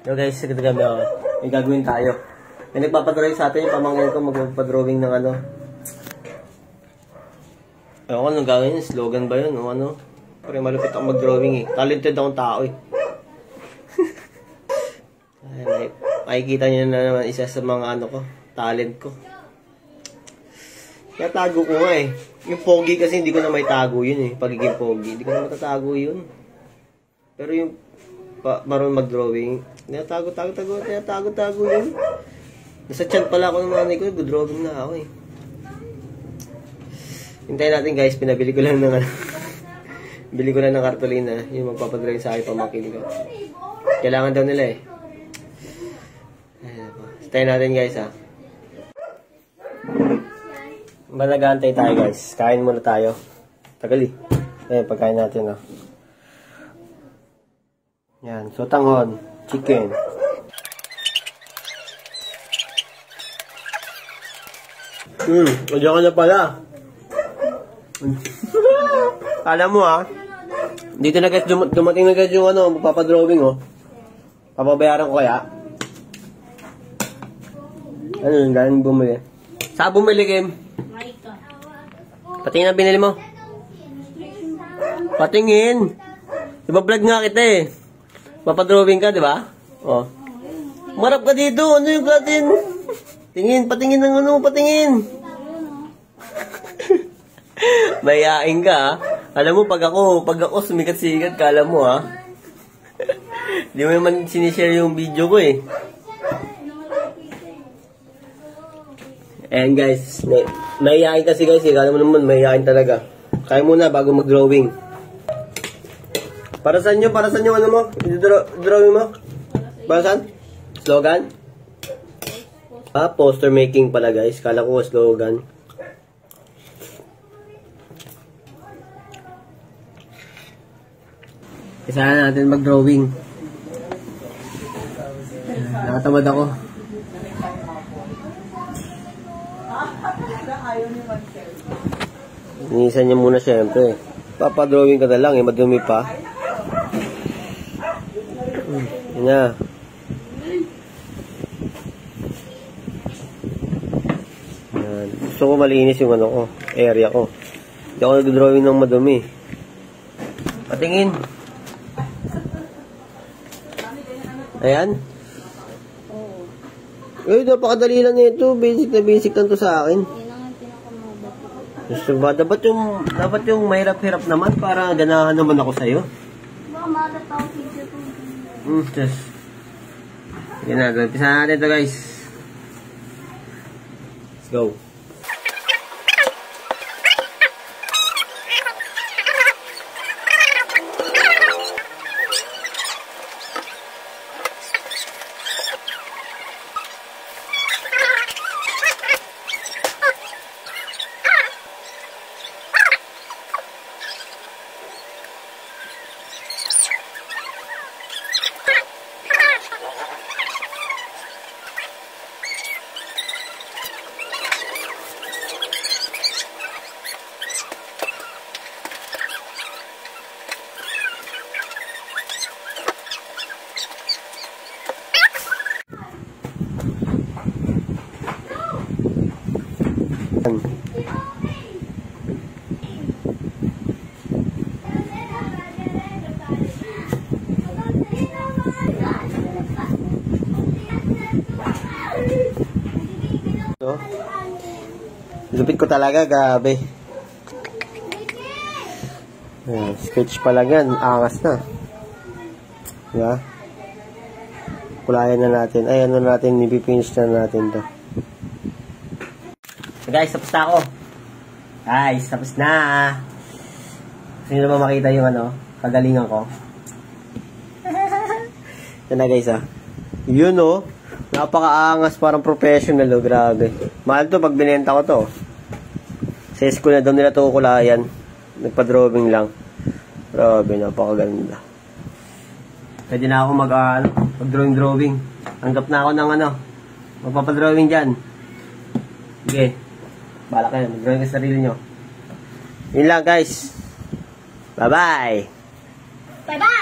So guys, sagad kami ako. May gagawin tayo. May nagpapadrawing sa atin yung pamangkin ko magpapadrawing ng ano. Ewan ko nung gawin yun, slogan ba yun o ano? Pero malupit ako mag-drawing eh. Talented akong tao eh. Ay, makikita nyo na naman isa sa mga ano ko, talent ko. Kaya tago ko nga eh. Yung pogi kasi hindi ko na may tago yun eh. Pagiging pogi, hindi ko na matatago yun. Pero yung marunong mag-drawing, tago yun. Nasa chan pala ako ng nanay ko, good-drawing na ako eh. Hintayin natin guys, pinabili ko lang ng ano. Bili ko lang ng kartolina, yung magpapadrawing sa akin pamangkin ko. Kailangan daw nila eh. Hintayin natin guys ha. Malagantay tayo guys. Kain muna tayo. Tagal eh. Ayan, pagkain natin oh. Yan, sotanghon, chicken. Andiyan ka na pala. Kala mo ha. Dito na guys, dumating na guys yung ano, magpapadrawing oh. Papabayaran ko kaya. Ano yung galing bumili? Saan bumili, Kim? Patingin ang binili mo. Patingin. Iba-vlog nga kita eh. Papadrawing ka, di ba? Oh. Marap ka dito. Ano yung katin? Tingin, patingin ng ano, patingin. Mayayain ka ha. Alam mo, pag ako sumikat-sikat, kala mo ha. Di mo naman sinishare yung video ko eh. Ayan guys, mayayain kasi guys eh. Kala mo naman, mayayain talaga. Kaya muna bago mag-drawing. Para saan yung ano mo? Drawing mo? Para saan? Slogan? Ah, poster making pala guys. Kala ko slogan. Isa na natin mag-drawing. Nakatamad ako. Inisan niya muna syempre. Papadrawing ka na lang eh. Madumi pa. Yan na. Yan. Gusto ko malinis yung ano ko. Area ko. Hindi ako nag-drawing ng madumi. Patingin. Ayan. Eh, napakadali lang nito. Basic na basic lang to sa akin. Gusto ba? Dapat yung mahirap-hirap naman para ganahan naman ako sa'yo. Just. Yan na. Gagpisahan natin ito guys. Let's go. Lupit ko talaga, gabi. Ayan, sketch pa lang yan, angas na. Diba? Kulayan na natin. Ay, ano natin, nipipinish na natin to. So guys, tapos na ako. Guys, tapos na. Sino naman makita yung ano, kagalingan ko? Yan na guys ah. Yun oh. Napakaangas, parang professional oh, grabe. Mahal to pag binenta ko to. Sa school na daw nila to kukulayan. Nagpa-drawing lang. Grabe, napakaganda. Pwede na ako mag-drawing. Tanggap na ako ng ano. Magpapadrawing dyan. Sige. Balak kayo. Mag-drawing ka sa sarili nyo. Yun lang guys. Bye-bye. Bye-bye.